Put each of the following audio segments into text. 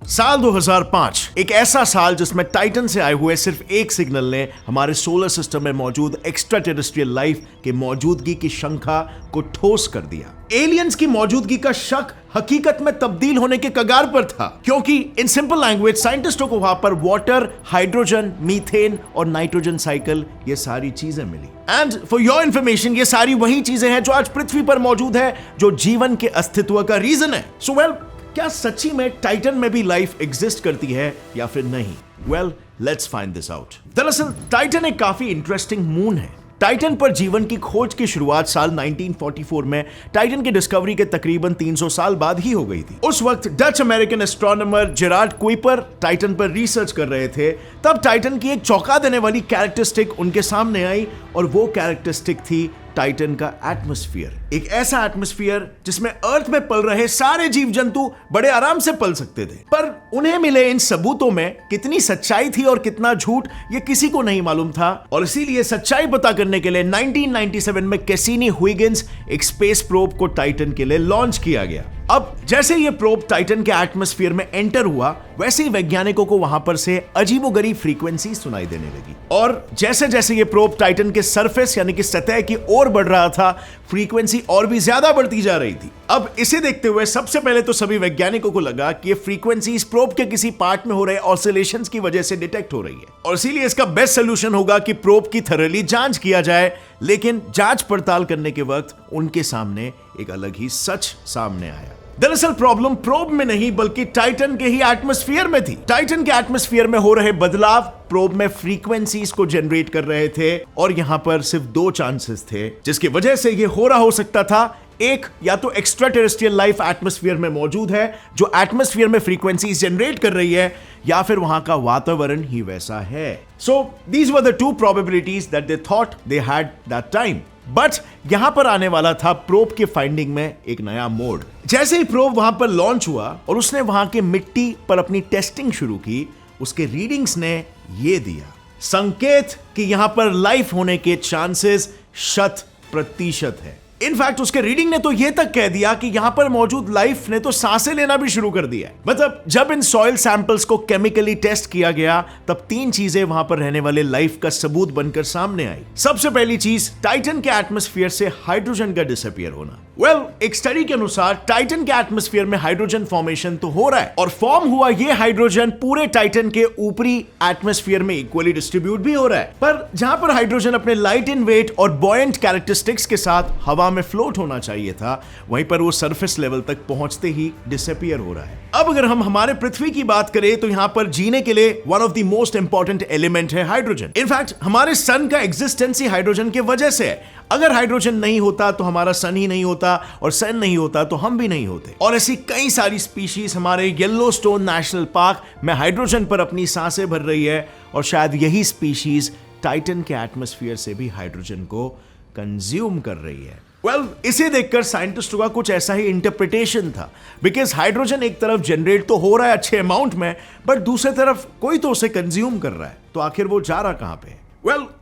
साल 2005 एक ऐसा साल जिसमें टाइटन से आए हुए सिर्फ एक सिग्नल ने हमारे सोलर सिस्टम में मौजूद एक्स्ट्रा टेरेस्ट्रियल लाइफ के मौजूदगी की शंका को ठोस कर दिया। एलियंस की मौजूदगी का शक हकीकत में तब्दील होने के कगार पर था, क्योंकि इन सिंपल लैंग्वेज साइंटिस्टों को वहां पर वाटर, हाइड्रोजन, मीथेन और नाइट्रोजन साइकिल ये सारी चीजें मिली। एंड फॉर योर इंफॉर्मेशन, ये सारी वही चीजें हैं जो आज पृथ्वी पर मौजूद है, जो जीवन के अस्तित्व का रीजन है। सो क्या सच्ची में टाइटन में भी लाइफ एग्जिस्ट करती है या फिर नहीं? Well, let's find this out. दरअसल टाइटन एक काफी इंटरेस्टिंग मून है। टाइटन पर जीवन की खोज की शुरुआत साल 1944 में टाइटन की डिस्कवरी के तकरीबन 300 साल बाद ही हो गई थी। उस वक्त Dutch American astronomer Gerard Kuiper Titan पर रिसर्च कर रहे थे। तब टाइटन की एक चौंका देने वाली कैरेक्टरिस्टिक उनके सामने आई, और वो कैरेक्टरिस्टिक थी टाइटन का एटमॉस्फेयर। एक ऐसा एटमॉस्फेयर जिसमें अर्थ में पल रहे सारे जीव जंतु बड़े आराम से पल सकते थे। पर उन्हें मिले इन सबूतों में कितनी सच्चाई थी और कितना झूठ, ये किसी को नहीं मालूम था। और इसीलिए सच्चाई पता करने के लिए 1997 में कैसिनी हुइगिंस एक स्पेस प्रोब को टाइटन के लिए लॉन्च किया गया। अब जैसे ये प्रोब टाइटन के एटमॉस्फेयर में एंटर हुआ, वैसे ही वैज्ञानिकों को वहां पर से अजीबोगरीब फ्रीक्वेंसी सुनाई देने लगी। और जैसे जैसे ये प्रोब टाइटन के सरफेस यानी कि सतह की ओर बढ़ रहा था, फ्रीक्वेंसी और भी ज्यादा बढ़ती जा रही थी। अब इसे देखते हुए सबसे पहले तो सभी वैज्ञानिकों को लगा कि ये फ्रीक्वेंसी इस प्रोब के किसी पार्ट में हो रहे ऑसिलेशंस की वजह से डिटेक्ट हो रही है, और इसीलिए इसका बेस्ट सोल्यूशन होगा कि प्रोब की थॉरली जांच किया जाए। लेकिन जांच पड़ताल करने के वक्त उनके सामने एक अलग ही सच सामने आया। दरअसल प्रॉब्लम प्रोब में नहीं बल्कि टाइटन के ही एटमॉस्फेयर में थी। टाइटन के एटमॉस्फेयर में हो रहे बदलाव प्रोब में फ्रीक्वेंसीज को जनरेट कर रहे थे, और यहां पर सिर्फ 2 चांसेस थे जिसकी वजह से यह हो रहा हो सकता था। एक, या तो एक्स्ट्रा टेरेस्ट्रियल लाइफ एटमॉस्फेयर में मौजूद है जो एटमॉस्फेयर में फ्रीक्वेंसीज जनरेट कर रही है, या फिर वहां का वातावरण ही वैसा है। So these were the 2 probabilities that they thought they had that time. But यहां पर आने वाला था प्रोब के फाइंडिंग में एक नया मोड। जैसे ही प्रोब वहां पर लॉन्च हुआ और उसने वहां के मिट्टी पर अपनी टेस्टिंग शुरू की, उसके रीडिंग्स ने ये दिया संकेत कि यहां पर लाइफ होने के चांसेस 100% है। इनफैक्ट उसके रीडिंग ने तो यह तक कह दिया कि यहां पर मौजूद लाइफ ने तो सांसें लेना भी शुरू कर दिया है। मतलब जब इन सॉइल सैंपल्स को केमिकली टेस्ट किया गया, तब 3 चीजें वहां पर रहने वाले लाइफ का सबूत बनकर सामने आई। सबसे पहली चीज, टाइटन के एटमॉस्फेयर से हाइड्रोजन का डिसअपीयर होना। एक स्टडी के अनुसार टाइटन के एटमॉस्फेयर में हाइड्रोजन फॉर्मेशन तो हो रहा है, और फॉर्म हुआ ये हाइड्रोजन पूरे टाइटन के ऊपरी एटमॉस्फेयर में इक्वली डिस्ट्रीब्यूट भी हो रहा है। पर जहां पर हाइड्रोजन अपने लाइट इन वेट और बॉयंट कैरेक्टरिस्टिक्स के साथ हवा में फ्लोट होना चाहिए था, वहीं पर वो सरफेस लेवल तक पहुंचते ही डिसअपीयर हो रहा है। अब अगर हम हमारे पृथ्वी की बात करें तो यहां पर जीने के लिए one of the most important element है हाइड्रोजन। इनफैक्ट हमारे सन का एग्जिस्टेंस ही हाइड्रोजन के वजह से है। अगर हाइड्रोजन नहीं होता तो हमारा सन ही नहीं होता, और सन नहीं होता तो हम भी नहीं होते। और ऐसी कई सारी स्पीशीज हमारे येलोस्टोन नेशनल पार्क में हाइड्रोजन पर अपनी सांसें भर रही है, और शायद यही स्पीशीज टाइटन के एटमॉस्फेयर से भी हाइड्रोजन को कंज्यूम कर रही है। इसे देखकर साइंटिस्टों का कुछ ऐसा ही इंटरप्रिटेशन था, बिकॉज हाइड्रोजन एक तरफ जनरेट तो हो रहा है अच्छे अमाउंट में, बट दूसरी तरफ कोई तो उसे कंज्यूम कर रहा है, तो आखिर वो जा रहा कहां पे?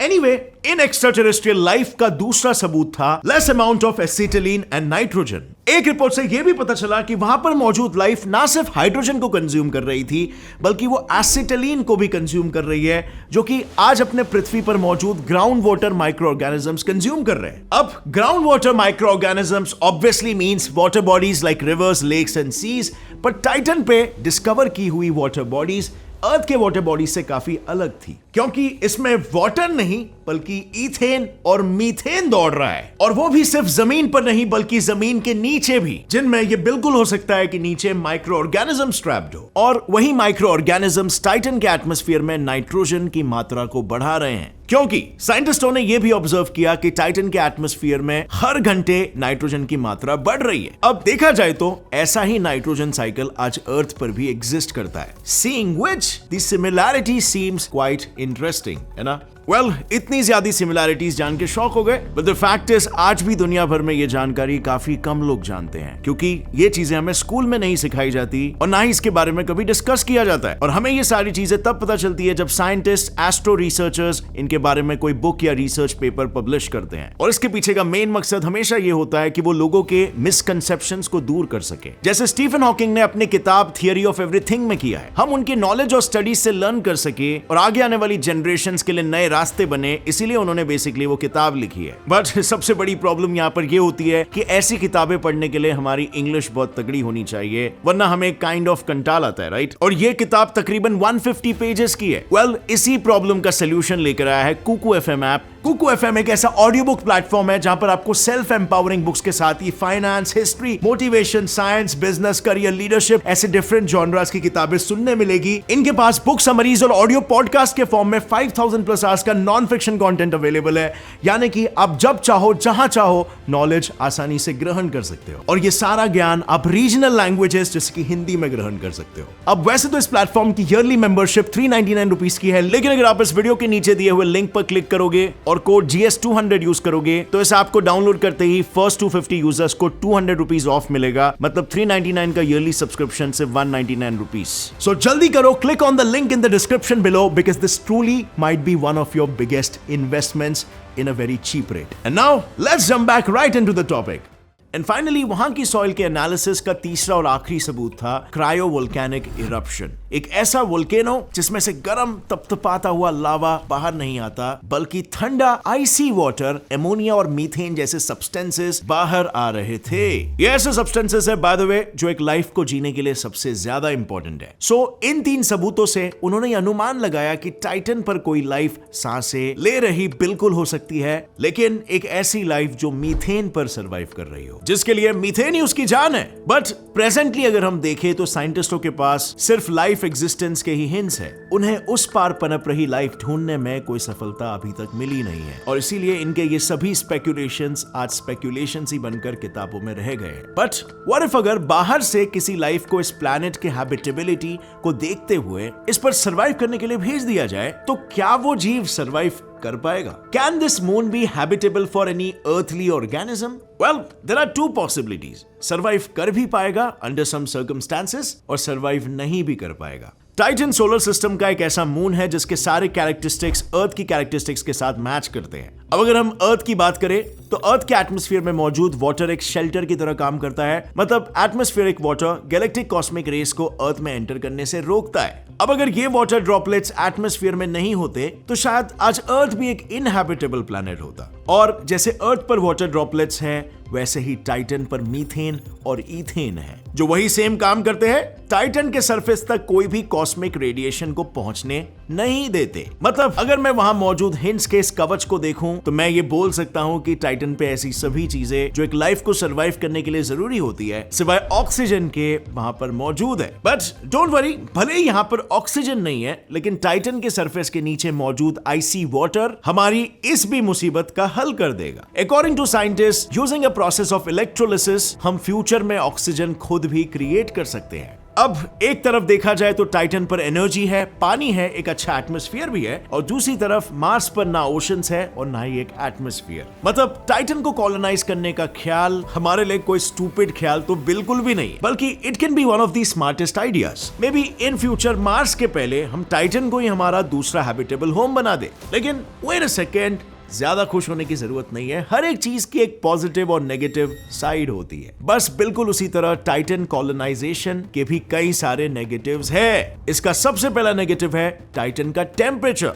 एनीवे, इन एक्स्ट्रा टेरेस्ट्रियल लाइफ का दूसरा सबूत था less amount of acetylene and nitrogen. एक रिपोर्ट से यह भी पता चला कि वहां पर मौजूद लाइफ ना सिर्फ हाइड्रोजन को कंज्यूम कर रही थी, बल्कि वो एसिटिलीन को भी कंज्यूम कर रही है, जो कि आज अपने पृथ्वी पर मौजूद ground water microorganisms consume कर रहे हैं। अब ground water microorganisms obviously means water bodies like rivers, lakes and seas, पर टाइटन पे डिस्कवर की हुई वाटर बॉडीज अर्थ के वाटर बॉडी से काफी अलग थी, क्योंकि इसमें वाटर नहीं बल्कि ईथेन और मीथेन दौड़ रहा है, और वो भी सिर्फ जमीन पर नहीं बल्कि जमीन के नीचे भी, जिनमें ये बिल्कुल हो सकता है कि नीचे माइक्रो ऑर्गेनिजम्स ट्रैप्ड हो। और वही माइक्रो ऑर्गेनिजम्स टाइटन के एटमॉस्फेयर में नाइट्रोजन की मात्रा को बढ़ा रहे हैं, क्योंकि साइंटिस्टों ने यह भी ऑब्जर्व किया कि टाइटन के एटमॉस्फेयर में हर घंटे नाइट्रोजन की मात्रा बढ़ रही है। अब देखा जाए तो ऐसा ही नाइट्रोजन साइकिल आज अर्थ पर भी एग्जिस्ट करता है, seeing which the similarity seems quite interesting, है ना? वेल, इतनी ज्यादा सिमिलैरिटीज जान के शॉक हो गए, बट द फैक्ट इज आज भी दुनिया भर में ये जानकारी काफी कम लोग जानते हैं, क्योंकि ये चीजें हमें स्कूल में नहीं सिखाई जाती और ना ही इसके बारे में कभी डिस्कस किया जाता है। और हमें ये सारी चीजें तब पता चलती है जब साइंटिस्ट, एस्ट्रो रिसर्चर्स इनके बारे में कोई बुक या रिसर्च पेपर पब्लिश करते हैं। और इसके पीछे का मेन मकसद हमेशा ये होता है कि वो लोगों के मिसकंसेप्शंस को दूर कर सके, जैसे स्टीफन हॉकिंग ने अपनी किताब थियरी ऑफ एवरीथिंग में किया है। हम उनकी नॉलेज और स्टडीज से लर्न कर सके और आगे आने वाली जनरेशंस के लिए नए रास्ते बने, इसीलिए उन्होंने बेसिकली वो किताब लिखी है। बट सबसे बड़ी प्रॉब्लम यहाँ पर ये होती है कि ऐसी किताबें पढ़ने के लिए हमारी इंग्लिश बहुत तगड़ी होनी चाहिए, वरना हमें काइंड ऑफ कंटाल आता है, राइट? और ये किताब तकरीबन 150 पेजेस की है। वेल, इसी प्रॉब्लम का सोल्यूशन लेकर आया है Kuku FM app. Kuku FM एक ऐसा ऑडियो बुक प्लेटफॉर्म है जहां पर आपको सेल्फ एम्पावरिंग बुक्स के साथ ही finance, history, motivation, science, business, career, leadership ऐसे डिफरेंट जॉनरास की किताबें सुनने मिलेगी। इनके पास बुक समरीज और ऑडियो पॉडकास्ट के फॉर्म में 5000 प्लस आवर्स का नॉन फिक्शन कंटेंट अवेलेबल है, यानी कि आप जब चाहो जहां चाहो नॉलेज आसानी से ग्रहण कर सकते हो। और ये सारा ज्ञान आप रीजनल लैंग्वेजेस जैसे कि हिंदी में ग्रहण कर सकते हो। अब वैसे तो इस प्लेटफॉर्म की ईयरली मेंबरशिप 399 रुपीज की है, लेकिन अगर आप इस वीडियो के नीचे दिए हुए लिंक पर क्लिक करोगे और कोड GS200 यूज करोगे तो इस ऐप को डाउनलोड करते ही फर्स्ट 250 यूजर्स को 200 रुपीज ऑफ मिलेगा। मतलब 399 का ईयरली सब्सक्रिप्शन से 199 रुपीज। सो जल्दी करो, click on the link in the description below because this truly might be one of your biggest investments in a very cheap rate. And now let's jump back right into the topic. And finally वहां की soil के analysis का तीसरा और आखिरी सबूत था क्रायोवोल्केनिक eruption. एक ऐसा वोल्केनो जिसमें से गर्म तपतपाता हुआ लावा बाहर नहीं आता, बल्कि ठंडा आइसी वाटर, एमोनिया और मीथेन जैसे सब्सटेंसेस बाहर आ रहे थे। ये ऐसे सब्सटेंसेस है बाय द वे जो एक लाइफ को जीने के लिए सबसे ज्यादा इंपॉर्टेंट है। सो इन 3 सबूतों से उन्होंने ये अनुमान लगाया कि टाइटन पर कोई लाइफ सांसें ले रही बिल्कुल हो सकती है, लेकिन एक ऐसी लाइफ जो मीथेन पर सर्वाइव कर रही हो, जिसके लिए मीथेन ही उसकी जान है। बट प्रेजेंटली अगर हम देखें तो साइंटिस्टों के पास सिर्फ लाइफ एग्जिस्टेंस के ही हिंट्स है। उन्हें उस पार पनप रही लाइफ ढूंढने में कोई सफलता अभी तक मिली नहीं है, और इसीलिए इनके ये सभी स्पेक्यूलेशंस आज स्पेक्यूलेशंस ही बनकर किताबों में रह गए। बट व्हाट इफ अगर बाहर से किसी लाइफ को इस प्लैनेट के हैबिटेबिलिटी को देखते हुए इस पर सर्वाइव करने के लिए भेज दिया जाए, तो क्या वो जीव सर्वाइव कर पाएगा? Can this moon be habitable for any earthly organism? Well, there are 2 possibilities. Survive कर भी पाएगा under some circumstances और survive नहीं भी कर पाएगा। टाइटन सोलर सिस्टम का एक ऐसा मून है जिसके सारे कैरेक्टरिस्टिक्स अर्थ की कैरेक्टरिस्टिक्स के साथ मैच करते हैं। अब अगर हम अर्थ की बात करें तो अर्थ के एटमॉस्फेयर में मौजूद वाटर एक शेल्टर की तरह काम करता है, मतलब atmospheric water galactic cosmic rays को अर्थ में एंटर करने से रोकता है। अब अगर ये वाटर ड्रॉपलेट्स एटमॉस्फेयर में नहीं होते तो शायद आज अर्थ भी एक इनहैबिटेबल प्लैनेट होता। और जैसे अर्थ पर वाटर ड्रॉपलेट्स हैं, वैसे ही टाइटन पर मीथेन और ईथेन है, जो वही सेम काम करते हैं। टाइटन के सरफेस तक कोई भी कॉस्मिक रेडिएशन को पहुंचने नहीं देते। मतलब अगर मैं वहां मौजूद हिंट्स के इस कवच को देखूं तो मैं ये बोल सकता हूं कि टाइटन पे ऐसी सभी चीजें जो एक लाइफ को सरवाइव करने के लिए जरूरी होती है, सिवाय ऑक्सीजन के, वहां पर मौजूद है। बट डोंट वरी, भले ही यहां पर ऑक्सीजन नहीं है, लेकिन टाइटन के सरफेस के नीचे मौजूद आइसी वाटर हमारी इस भी मुसीबत का हल कर देगा। According to scientist, using a process of electrolysis हम फ्यूचर में ऑक्सीजन खुद भी क्रिएट कर सकते हैं। अब एक तरफ देखा जाए तो टाइटन पर एनर्जी है, पानी है, एक अच्छा एटमॉस्फेयर भी है, और दूसरी तरफ मार्स पर ना ओशंस है और ना ही एक एटमॉस्फेयर। मतलब टाइटन को कॉलोनाइज करने का ख्याल हमारे लिए कोई स्टूपिड ख्याल तो बिल्कुल भी नहीं है, बल्कि it can be one of the smartest ideas. May be in future Mars के पहले हम टाइटन को ही हमारा दूसरा हैबिटेबल होम बना दे। लेकिन वेट अ सेकेंड, ज्यादा खुश होने की जरूरत नहीं है। हर एक चीज की एक पॉजिटिव और नेगेटिव साइड होती है। बस बिल्कुल उसी तरह टाइटन कॉलोनाइजेशन के भी कई सारे नेगेटिव्स है। इसका सबसे पहला नेगेटिव है टाइटन का टेम्परेचर।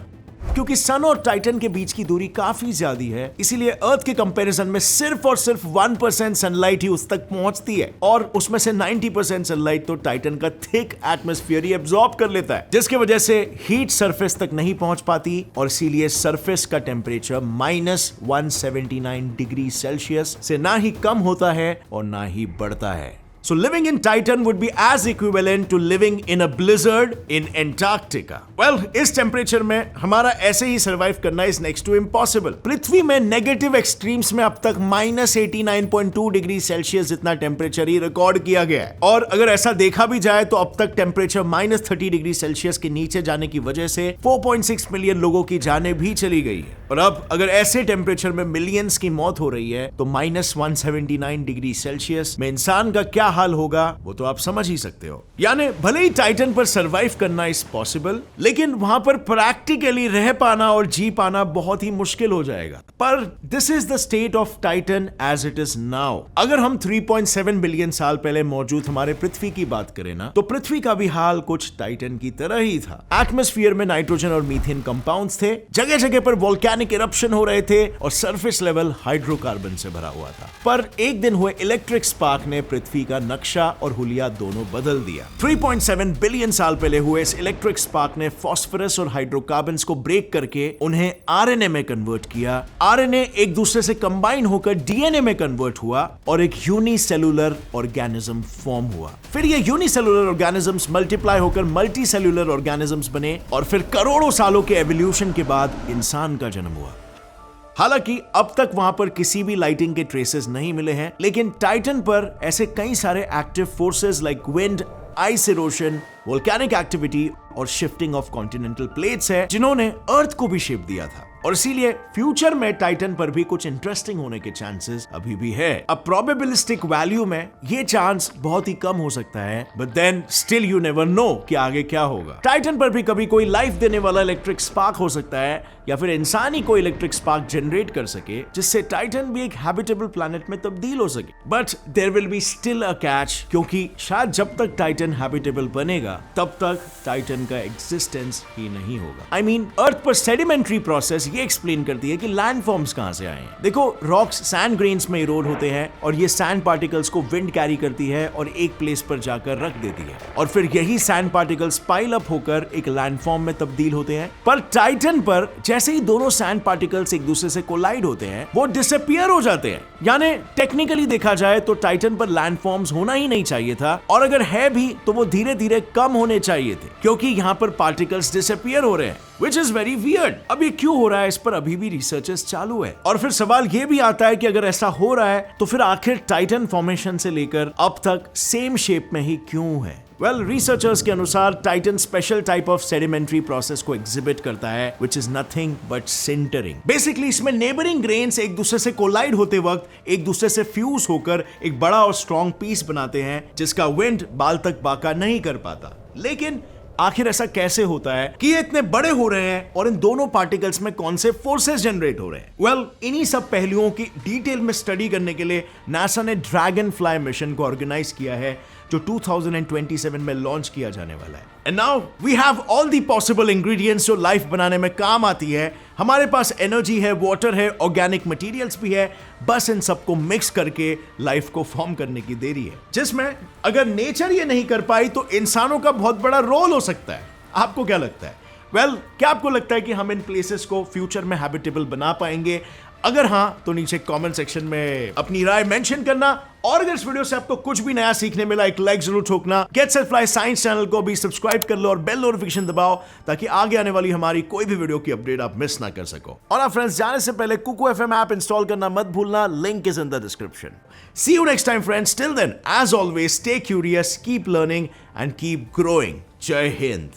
क्योंकि सन और टाइटन के बीच की दूरी काफी ज्यादा है, इसीलिए अर्थ के कंपैरिजन में सिर्फ और सिर्फ 1% सनलाइट ही उस तक पहुंचती है, और उसमें से 90% सनलाइट तो टाइटन का थिक एटमॉस्फेयर ही एब्जॉर्ब कर लेता है, जिसकी वजह से हीट सरफेस तक नहीं पहुंच पाती, और इसीलिए सरफेस का टेम्परेचर -179 डिग्री सेल्सियस से ना ही कम होता है और ना ही बढ़ता है। So living in Titan would be as equivalent to living in a blizzard in Antarctica. Well, इस टेम्परेचर में हमारा ऐसे ही सर्वाइव करना इज नेक्स्ट टू इम्पॉसिबल। पृथ्वी में नेगेटिव एक्सट्रीम्स में अब तक -89.2 डिग्री सेल्सियस जितना टेम्परेचर ही रिकॉर्ड किया गया है। और अगर ऐसा देखा भी जाए तो अब तक टेम्परेचर -30 डिग्री सेल्सियस के नीचे जाने की वजह से 4.6 मिलियन लोगों की जानें भी चली गई है। और अब अगर ऐसे टेम्परेचर में मिलियंस की मौत हो रही है तो -179 डिग्री सेल्सियस में इंसान का क्या हाल होगा वो तो आप समझ ही सकते हो। यानी भले ही टाइटन पर सरवाइव करना इज पॉसिबल, लेकिन वहां पर प्रैक्टिकली रह पाना और जी पाना बहुत ही मुश्किल हो जाएगा। पर this is the state of Titan as it is now. अगर हम 3.7 बिलियन साल पहले मौजूद हमारे पृथ्वी की बात करें ना, तो पृथ्वी का भी हाल कुछ टाइटन की तरह ही था। एटमॉस्फेयर में नाइट्रोजन और मीथेन कंपाउंड्स थे, जगह जगह पर वोल्केनिक इरप्शन हो रहे थे और सरफेस लेवल हाइड्रोकार्बन से भरा हुआ था। पर एक दिन हुए इलेक्ट्रिक स्पार्क ने पृथ्वी का नक्शा और हुलिया दोनों बदल दिया। 3.7 बिलियन साल पहले हुए इस इलेक्ट्रिक स्पार्क ने फास्फोरस और हाइड्रोकार्बन्स को ब्रेक करके उन्हें आरएनए में कन्वर्ट किया। आरएनए एक दूसरे से कंबाइन होकर डीएनए में कन्वर्ट हुआ और एक यूनिसेलुलर ऑर्गेनिज्म फॉर्म हुआ। फिर ये यूनिसेलुलर ऑर्गेनिजम्स मल्टीप्लाई होकर मल्टी सेलुलर ऑर्गेनिजम्स बने और फिर करोड़ों सालों के एवोल्यूशन के बाद इंसान का जन्म हुआ। हालांकि अब तक वहां पर किसी भी लाइटिंग के ट्रेसेस नहीं मिले हैं, लेकिन टाइटन पर ऐसे कई सारे active forces like wind, ice erosion, volcanic activity और शिफ्टिंग ऑफ कॉन्टिनेंटल प्लेट्स है जिन्होंने अर्थ को भी शेप दिया था। और इसीलिए फ्यूचर में टाइटन पर भी कुछ इंटरेस्टिंग होने के चांसेस अभी भी है। अब प्रोबेबिलिस्टिक वैल्यू में ये चांस बहुत ही कम हो सकता है, but then still you never know कि आगे क्या होगा। टाइटन पर भी कभी कोई लाइफ देने वाला इलेक्ट्रिक स्पार्क हो सकता है या फिर इंसान ही कोई इलेक्ट्रिक स्पार्क जनरेट कर सके जिससे टाइटन भी एक हैबिटेबल प्लैनेट में तब्दील हो सके। But there will be still a catch, क्योंकि शायद जब तक टाइटन हैबिटेबल बनेगा तब तक टाइटन का एग्जिस्टेंस ही नहीं होगा। आई मीन अर्थ पर सेडिमेंट्री प्रोसेस ये एक्सप्लेन करती है कि लैंडफॉर्म्स कहां से आए हैं। देखो, रॉक्स सैंड ग्रेन्स में इरोड होते हैं और ये सैंड पार्टिकल्स को विंड कैरी करती है और एक प्लेस पर जाकर रख देती है और फिर यही सैंड पार्टिकल्स पाइल अप होकर एक लैंडफॉर्म में तब्दील होते हैं। पर टाइटन पर जैसे ही दोनों सैंड पार्टिकल्स एक दूसरे से कोलाइड होते हैं वो डिसअपीयर हो जाते हैं। यानी टेक्निकली देखा जाए तो टाइटन पर लैंडफॉर्म्स होना ही नहीं चाहिए था, और अगर है भी तो वो धीरे धीरे कम होने चाहिए थे क्योंकि यहाँ पर पार्टिकल्स डिसअपीयर हो रहे हैं, which is very weird। अब ये क्यों हो रहा है इस पर अभी भी रिसर्चेस चालू है। और फिर सवाल ये भी आता है कि अगर ऐसा हो रहा है तो फिर आखिर टाइटन फॉर्मेशन से लेकर अब तक सेम शेप में ही क्यों है। वेल, रिसर्चर्स के अनुसार Titan special type of sedimentary process को एग्जिबिट करता है which is nothing but sintering। Basically इसमें नेबरिंग ग्रेन्स एक दूसरे से कोलाइड होते वक्त एक दूसरे से फ्यूज होकर एक बड़ा और स्ट्रॉन्ग पीस बनाते हैं जिसका विंड बाल तक बाका नहीं कर पाता। लेकिन आखिर ऐसा कैसे होता है कि ये इतने बड़े हो रहे हैं और इन दोनों पार्टिकल्स में कौन से फोर्सेस जनरेट हो रहे हैं? वेल, इन्हीं सब पहलुओं की डिटेल में स्टडी करने के लिए नासा ने ड्रैगन फ्लाई मिशन को ऑर्गेनाइज किया है जो 2027 में लॉन्च किया जाने वाला है। And now we have all the possible ingredients जो लाइफ बनाने में काम आती है। हमारे पास एनर्जी है, वाटर है, ऑर्गेनिक मटेरियल्स भी है, बस इन सबको मिक्स करके लाइफ को फॉर्म करने की देरी है, जिसमें अगर नेचर ये नहीं कर पाई तो इंसानों का बहुत बड़ा रोल हो सकता है। आपको क्या लगता है? वेल, क्या आपको लगता है कि हम इन प्लेसेस को फ्यूचर में हैबिटेबल बना पाएंगे? अगर हां तो नीचे कमेंट सेक्शन में अपनी राय मेंशन करना, और अगर इस वीडियो से आपको कुछ भी नया सीखने मिला एक लाइक जरूर ठोकना। Get Set Fly Science channel को भी सब्सक्राइब कर लो और बेल नोटिफिकेशन दबाओ ताकि आगे आने वाली हमारी कोई भी वीडियो की अपडेट आप मिस ना कर सको। और आप फ्रेंड्स, जाने से पहले कुकू एफएम ऐप इंस्टॉल करना मत भूलना, link is in the description. See you next time friends, till then as always stay curious, keep learning and keep growing. जय हिंद।